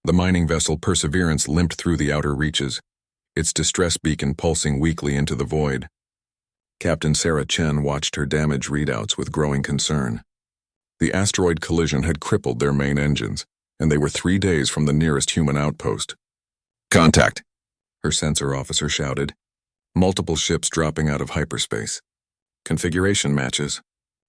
The mining vessel Perseverance limped through the outer reaches, its distress beacon pulsing weakly into the void. Captain Sarah Chen watched her damage readouts with growing concern. The asteroid collision had crippled their main engines, and they were 3 days from the nearest human outpost. "Contact!" her sensor officer shouted. Multiple ships dropping out of hyperspace. Configuration matches.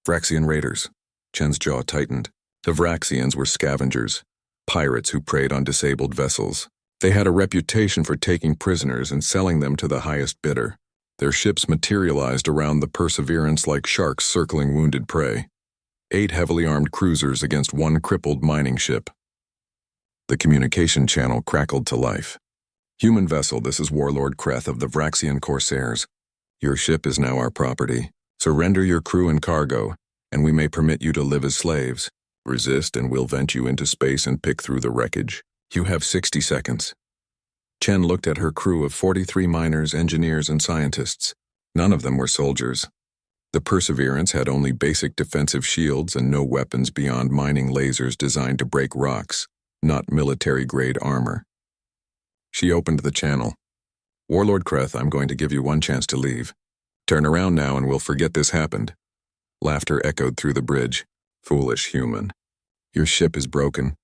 Vraxian raiders. Chen's jaw tightened. The Vraxians were scavengers, pirates who preyed on disabled vessels. They had a reputation for taking prisoners and selling them to the highest bidder. Their ships materialized around the Perseverance like sharks circling wounded prey. 8 heavily armed cruisers against 1 crippled mining ship. The communication channel crackled to life. "Human vessel, this is Warlord Kreth of the Vraxian Corsairs. Your ship is now our property. Surrender your crew and cargo, and we may permit you to live as slaves. Resist and we'll vent you into space and pick through the wreckage. You have 60 seconds. Chen looked at her crew of 43 miners, engineers, and scientists. None of them were soldiers. The Perseverance had only basic defensive shields and no weapons beyond mining lasers designed to break rocks, not military-grade armor. She opened the channel. "Warlord Kreth, I'm going to give you one chance to leave. Turn around now and we'll forget this happened." Laughter echoed through the bridge. "Foolish human. Your ship is broken.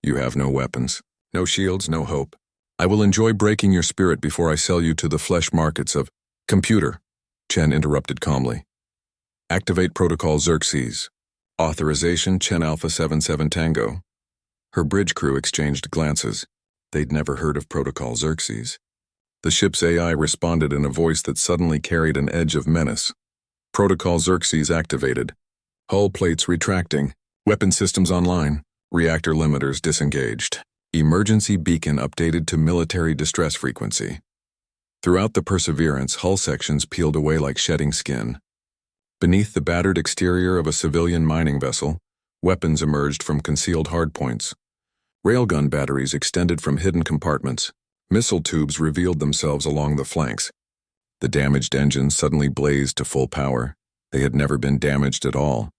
You have no weapons, no shields, no hope. I will enjoy breaking your spirit before I sell you to the flesh markets of—" "Computer," Chen interrupted calmly. "Activate Protocol Xerxes. Authorization Chen Alpha 77 Tango." Her bridge crew exchanged glances. They'd never heard of Protocol Xerxes. The ship's AI responded in a voice that suddenly carried an edge of menace. "Protocol Xerxes activated. Hull plates retracting. Weapon systems online. Reactor limiters disengaged. Emergency beacon updated to military distress frequency." Throughout the Perseverance, hull sections peeled away like shedding skin. Beneath the battered exterior of a civilian mining vessel, weapons emerged from concealed hardpoints. Railgun batteries extended from hidden compartments. Missile tubes revealed themselves along the flanks. The damaged engines suddenly blazed to full power. They had never been damaged at all.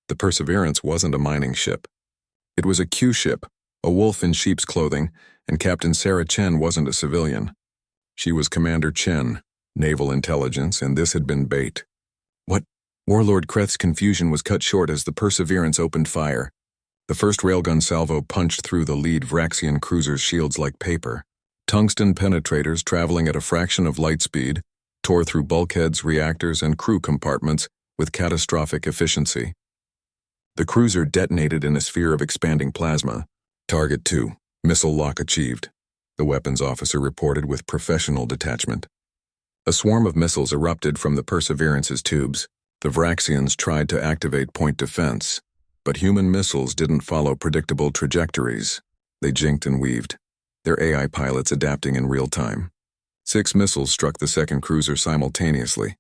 The Perseverance wasn't a mining ship. It was a Q ship, a wolf in sheep's clothing, and Captain Sarah Chen wasn't a civilian. She was Commander Chen, Naval Intelligence, and this had been bait. "What?" Warlord Kreth's confusion was cut short as the Perseverance opened fire. The first railgun salvo punched through the lead Vraxian cruiser's shields like paper. Tungsten penetrators traveling at a fraction of light speed tore through bulkheads, reactors, and crew compartments with catastrophic efficiency. The cruiser detonated in a sphere of expanding plasma. "Target 2, missile lock achieved," the weapons officer reported with professional detachment. A swarm of missiles erupted from the Perseverance's tubes. The Vraxians tried to activate point defense, but human missiles didn't follow predictable trajectories. They jinked and weaved, their AI pilots adapting in real time. 6 missiles struck the second cruiser simultaneously,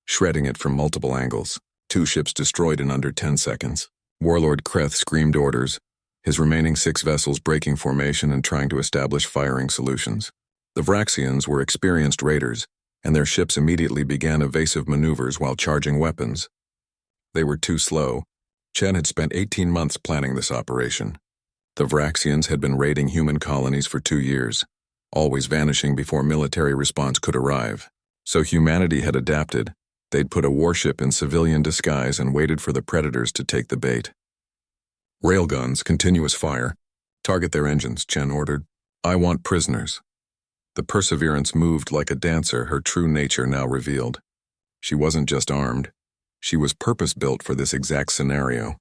shredding it from multiple angles. 2 ships destroyed in under 10 seconds. Warlord Kreth screamed orders, his remaining 6 vessels breaking formation and trying to establish firing solutions. The Vraxians were experienced raiders, and their ships immediately began evasive maneuvers while charging weapons. They were too slow. Chen had spent 18 months planning this operation. The Vraxians had been raiding human colonies for 2 years, always vanishing before military response could arrive. So humanity had adapted. They'd put a warship in civilian disguise and waited for the predators to take the bait. "Railguns, continuous fire. Target their engines," Chen ordered. "I want prisoners." The Perseverance moved like a dancer, her true nature now revealed. She wasn't just armed. She was purpose-built for this exact scenario.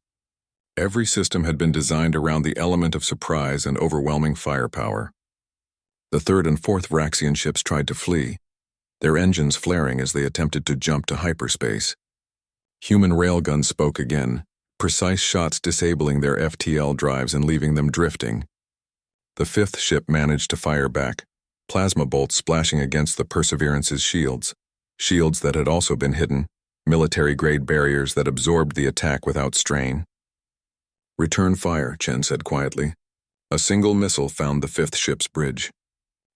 Every system had been designed around the element of surprise and overwhelming firepower. The 3rd and 4th Vraxian ships tried to flee, their engines flaring as they attempted to jump to hyperspace. Human railguns spoke again, precise shots disabling their FTL drives and leaving them drifting. The 5th ship managed to fire back, plasma bolts splashing against the Perseverance's shields that had also been hidden, military-grade barriers that absorbed the attack without strain. "Return fire," Chen said quietly. A single missile found the 5th ship's bridge.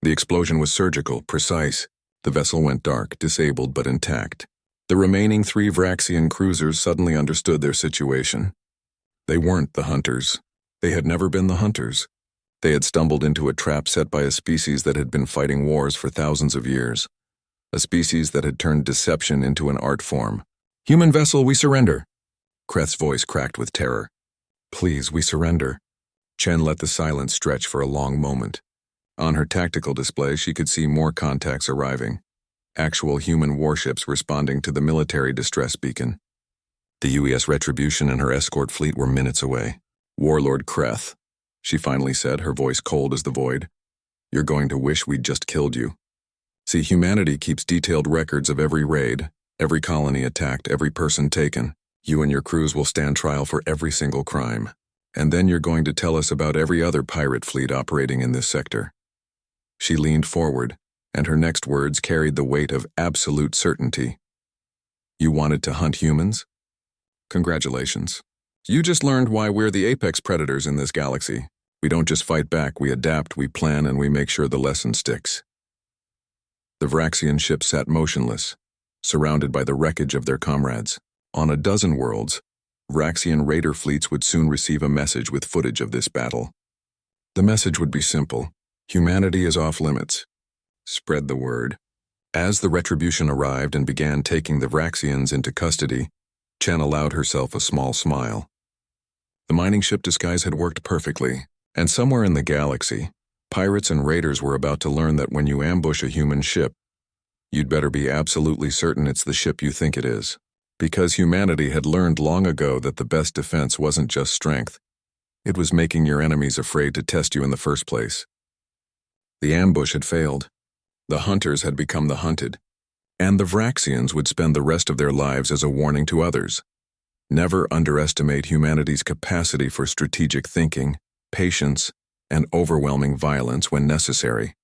The explosion was surgical, precise. The vessel went dark, disabled but intact. The remaining 3 Vraxian cruisers suddenly understood their situation. They weren't the hunters. They had never been the hunters. They had stumbled into a trap set by a species that had been fighting wars for thousands of years. A species that had turned deception into an art form. "Human vessel, we surrender." Kreth's voice cracked with terror. "Please, we surrender." Chen let the silence stretch for a long moment. On her tactical display, she could see more contacts arriving. Actual human warships responding to the military distress beacon. The UES Retribution and her escort fleet were minutes away. "Warlord Kreth," she finally said, her voice cold as the void. "You're going to wish we'd just killed you. See, humanity keeps detailed records of every raid, every colony attacked, every person taken. You and your crews will stand trial for every single crime. And then you're going to tell us about every other pirate fleet operating in this sector." She leaned forward, and her next words carried the weight of absolute certainty. "You wanted to hunt humans? Congratulations. You just learned why we're the apex predators in this galaxy. We don't just fight back, we adapt, we plan, and we make sure the lesson sticks." The Vraxian ship sat motionless, surrounded by the wreckage of their comrades. On a dozen worlds, Vraxian raider fleets would soon receive a message with footage of this battle. The message would be simple: humanity is off limits. Spread the word. As the Retribution arrived and began taking the Vraxians into custody, Chen allowed herself a small smile. The mining ship disguise had worked perfectly, and somewhere in the galaxy, pirates and raiders were about to learn that when you ambush a human ship, you'd better be absolutely certain it's the ship you think it is. Because humanity had learned long ago that the best defense wasn't just strength, it was making your enemies afraid to test you in the first place. The ambush had failed. The hunters had become the hunted, and the Vraxians would spend the rest of their lives as a warning to others. Never underestimate humanity's capacity for strategic thinking, patience, and overwhelming violence when necessary.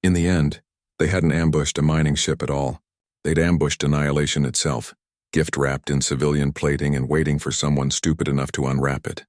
In the end, they hadn't ambushed a mining ship at all. They'd ambushed Annihilation itself, gift-wrapped in civilian plating and waiting for someone stupid enough to unwrap it.